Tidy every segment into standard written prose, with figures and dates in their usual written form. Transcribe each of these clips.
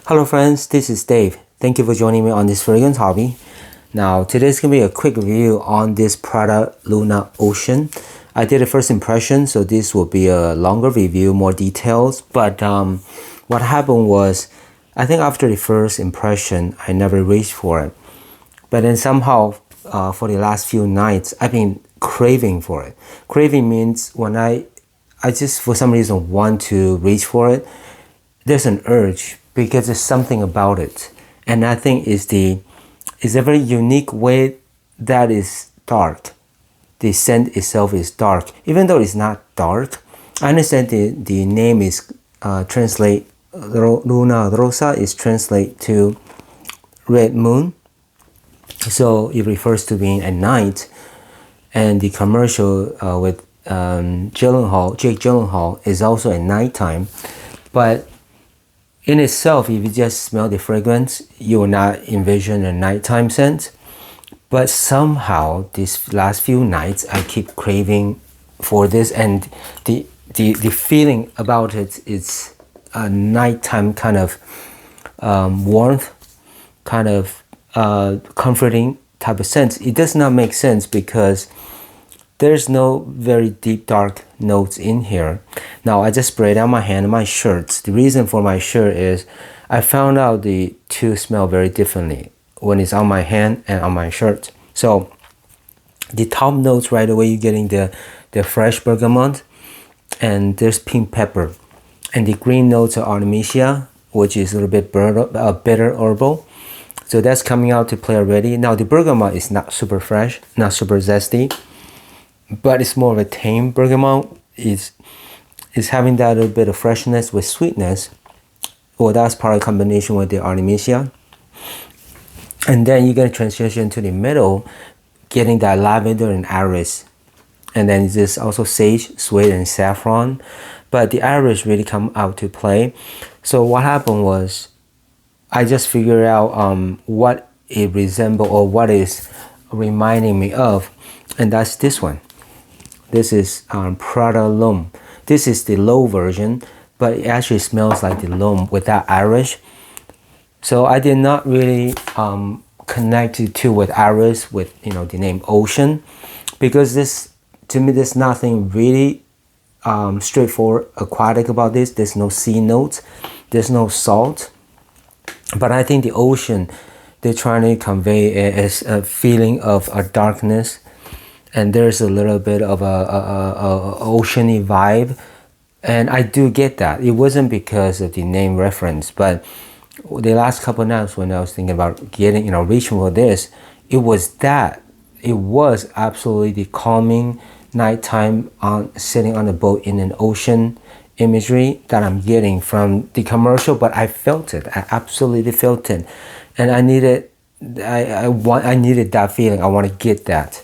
Hello friends, this is Dave. Thank you for joining me on this fragrance hobby. Now today's gonna be a quick review on this Prada Luna Ocean. I did a first impression, so this will be a longer review, more details. But what happened was, I think after the first impression, I never reached for it. But then somehow, for the last few nights, I've been craving for it. Craving means when I just for some reason want to reach for it. There's an urge because there's something about it, and I think it's a very unique way that is dark. The scent itself is dark, even though it's not dark. I understand the name is translate Luna rossa is translate to red moon, so it refers to being at night. And the commercial with Jake Gyllenhaal is also at nighttime, but in itself, if you just smell the fragrance, you will not envision a nighttime scent. But somehow, these last few nights, I keep craving for this, and the feeling about it is a nighttime kind of warmth, kind of comforting type of scent. It does not make sense because there's no very deep dark notes in here. Now I just sprayed on my hand and my shirts. The reason for my shirt is I found out the two smell very differently when it's on my hand and on my shirt. So the top notes right away, you're getting the fresh bergamot, and there's pink pepper, and the green notes are artemisia, which is a little bit bitter herbal. So that's coming out to play already. Now the bergamot is not super fresh, not super zesty, but it's more of a tame bergamot. Is having that little bit of freshness with sweetness. Well, that's probably a combination with the artemisia. And then you're gonna transition to the middle, getting that lavender and iris. And then there's also sage, suede, and saffron. But the iris really come out to play. So what happened was, I just figured out what it resembles or what is reminding me of, and that's this one. This is Prada L'Homme. This is the low version, but it actually smells like the L'Homme without iris. So I did not really connect the two with iris with the name Ocean, because to me there's nothing really straightforward aquatic about this. There's no sea notes, there's no salt, but I think the ocean, they're trying to convey as a feeling of a darkness. And there's a little bit of a oceany vibe, and I do get that. It wasn't because of the name reference, but the last couple of nights when I was thinking about getting, reaching for this, it was absolutely the calming nighttime sitting on a boat in an ocean imagery that I'm getting from the commercial. But I felt it. I absolutely felt it, and I needed that feeling. I want to get that.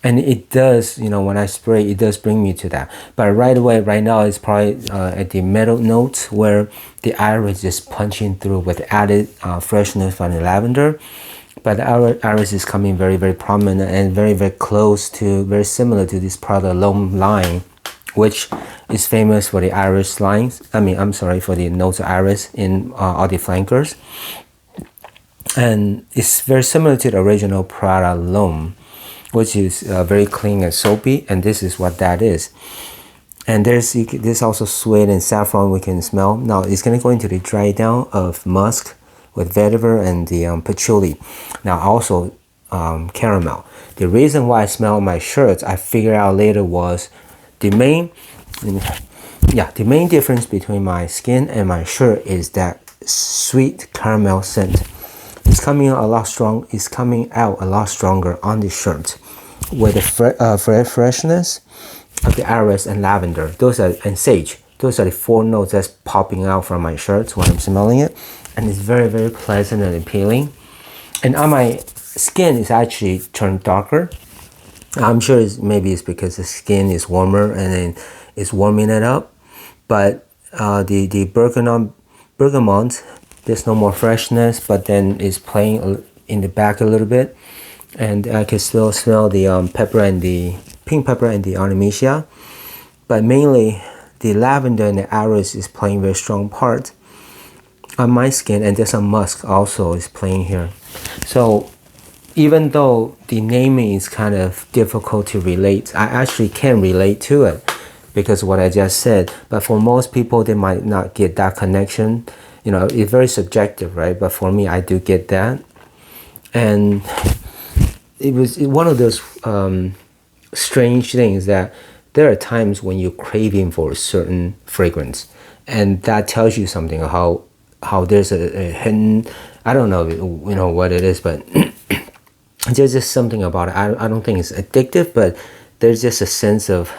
And it does, when I spray, it does bring me to that. But right away, right now, it's probably at the middle notes where the iris is punching through with added freshness from the lavender. But the iris is coming very, very prominent and very, very close to, very similar to this Prada L'Homme line, which is famous for the iris lines. For the notes of iris in all the flankers. And it's very similar to the original Prada L'Homme, which is very clean and soapy, and this is what that is. And there's also suede and saffron we can smell. Now it's going to go into the dry down of musk with vetiver and the patchouli. Now also caramel. The reason why I smell my shirts, I figured out later, was the main difference between my skin and my shirt is that sweet caramel scent. It's coming out a lot stronger on the shirt, with the freshness of the iris and lavender. And sage. Those are the four notes that's popping out from my shirts when I'm smelling it, and it's very, very pleasant and appealing. And on my skin, it's actually turned darker. I'm sure maybe it's because the skin is warmer and then it's warming it up. But the bergamot, there's no more freshness, but then it's playing in the back a little bit, and I can still smell the pepper and the pink pepper and the artemisia, but mainly the lavender and the iris is playing a very strong part. on my skin, and there's some musk also is playing here. So even though the naming is kind of difficult to relate, I actually can relate to it because of what I just said. But for most people, they might not get that connection. You know, it's very subjective, right? But for me, I do get that. And it was one of those strange things that there are times when you're craving for a certain fragrance, and that tells you something how there's a hidden, I don't know, you know what it is, but there's just something about it. I don't think it's addictive, but there's just a sense of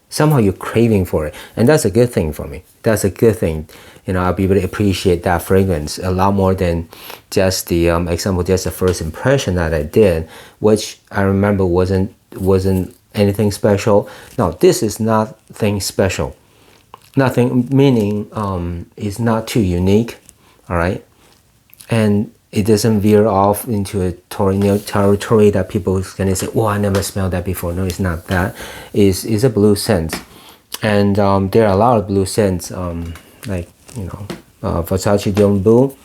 somehow you're craving for it, and that's a good thing for me. That's a good thing. You know, I'll be able to appreciate that fragrance a lot more than just the example, just the first impression that I did, which I remember wasn't anything special. No, this is nothing special. Nothing meaning it's not too unique, all right, and it doesn't veer off into a territory that people is gonna say, "Oh, I never smelled that before." No, it's not that. It's a blue scent, and there are a lot of blue scents, like you know, Versace Dior Blue,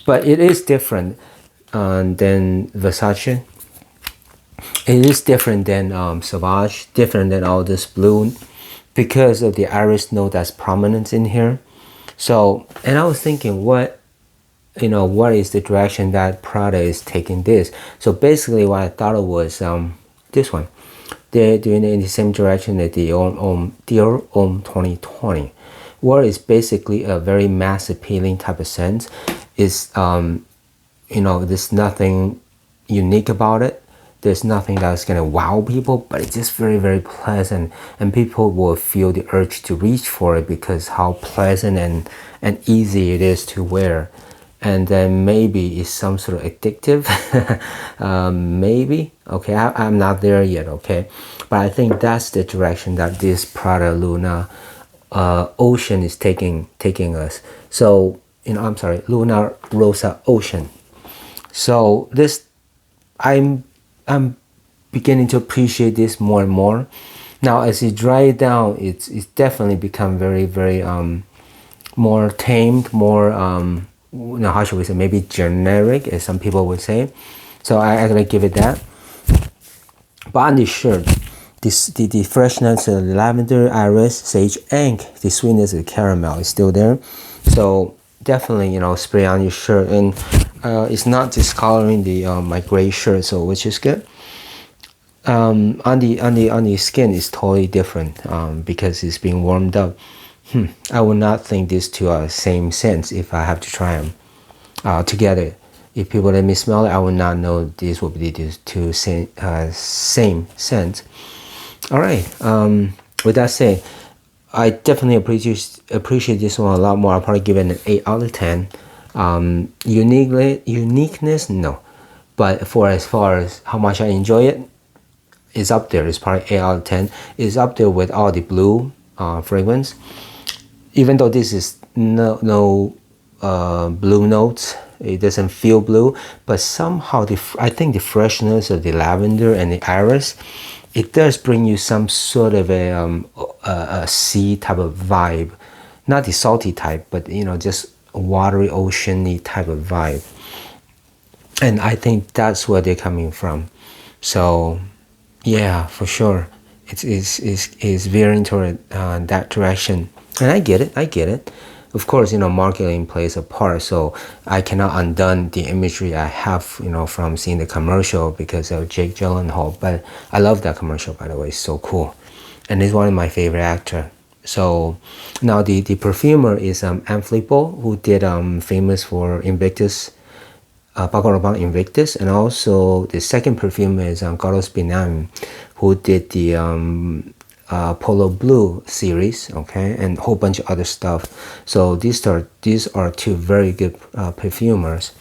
but it is different than Versace. It is different than Sauvage, different than all this blue, because of the iris note that's prominent in here. So, and I was thinking, what is the direction that Prada is taking this? So basically, what I thought it was this one. They're doing it in the same direction that the Dior Homme 2020, where it's basically a very mass appealing type of scent. Is there's nothing unique about it. There's nothing that's gonna wow people, but it's just very, very pleasant, and people will feel the urge to reach for it because how pleasant and easy it is to wear. And then maybe it's some sort of addictive, maybe. Okay, I'm not there yet. Okay, but I think that's the direction that this Prada Luna Ocean is taking us. So I'm sorry, Luna Rossa Ocean. So this, I'm beginning to appreciate this more and more. Now as it dries down, it's definitely become very, very more tamed, more how should we say, maybe generic, as some people would say. So I gotta give it that. But on this shirt, the freshness of the lavender, iris, sage, and the sweetness of the caramel is still there. So definitely, spray on your shirt, and it's not discoloring the my gray shirt, so which is good. On the skin is totally different because it's being warmed up. I would not think these two are the same scents if I have to try them together. If people let me smell it, I would not know these will be the two same scents. All right. With that said, I definitely appreciate this one a lot more. I'll probably give it an 8 out of 10. Uniqueness, no. But for as far as how much I enjoy it, it's up there. It's probably 8 out of 10. It's up there with all the blue fragrance. Even though this is no blue notes, it doesn't feel blue, but somehow I think the freshness of the lavender and the iris, it does bring you some sort of a sea type of vibe, not the salty type, but just a watery, oceany type of vibe. And I think that's where they're coming from. So yeah, for sure, it's veering toward that direction, and I get it. Of course, marketing plays a part, so I cannot undo the imagery I have, from seeing the commercial because of Jake Gyllenhaal. But I love that commercial, by the way. It's so cool, and he's one of my favorite actors. So now the perfumer is Anne Flippo, who did famous for Invictus, Paco Rabanne Invictus, and also the second perfumer is Carlos Binam, who did the Polo Blue series, okay, and a whole bunch of other stuff. So these are two very good perfumers,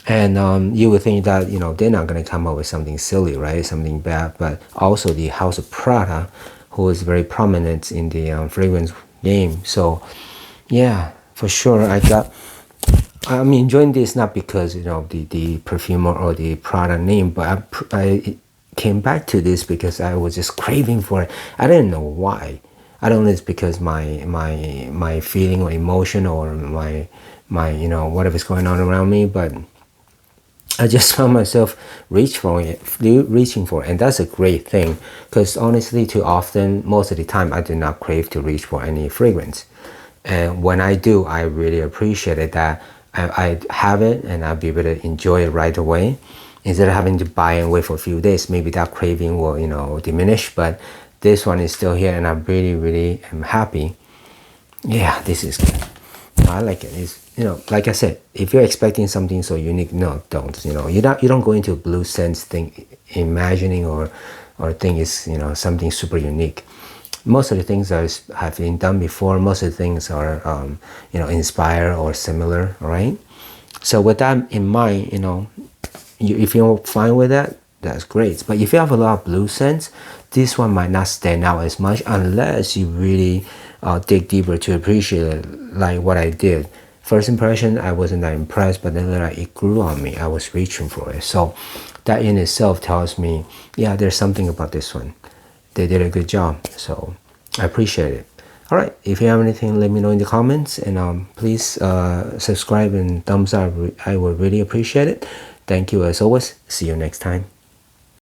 and you would think that they're not going to come up with something silly, right, something bad. But also the House of Prada, who is very prominent in the fragrance game. So yeah, for sure, I'm enjoying this not because the perfumer or the product name, but I came back to this because I was just craving for it. I didn't know why. I don't know if it's because my feeling or emotion or my you know, whatever's going on around me, but I just found myself reaching for it, and that's a great thing, because honestly, too often, most of the time, I do not crave to reach for any fragrance, and when I do, I really appreciate it that I have it and I'll be able to enjoy it right away, instead of having to buy and wait for a few days. Maybe that craving will, you know, diminish, but this one is still here, and I really am happy. Yeah, this is good. I like it. It's, you know, like I said, if you're expecting something so unique, no, don't. You know, you don't go into a blue sense thing imagining or think it's, you know, something super unique. Most of the things have been done before. Most of the things are you know, inspired or similar, right? So with that in mind, you know, if you're fine with that, that's great. But if you have a lot of blue scents, this one might not stand out as much unless you really dig deeper to appreciate it, like what I did. First impression, I wasn't that impressed, but then like, it grew on me. I was reaching for it. So that in itself tells me, yeah, there's something about this one. They did a good job. So I appreciate it. All right, if you have anything, let me know in the comments, and please subscribe and thumbs up. I would really appreciate it. Thank you as always. See you next time.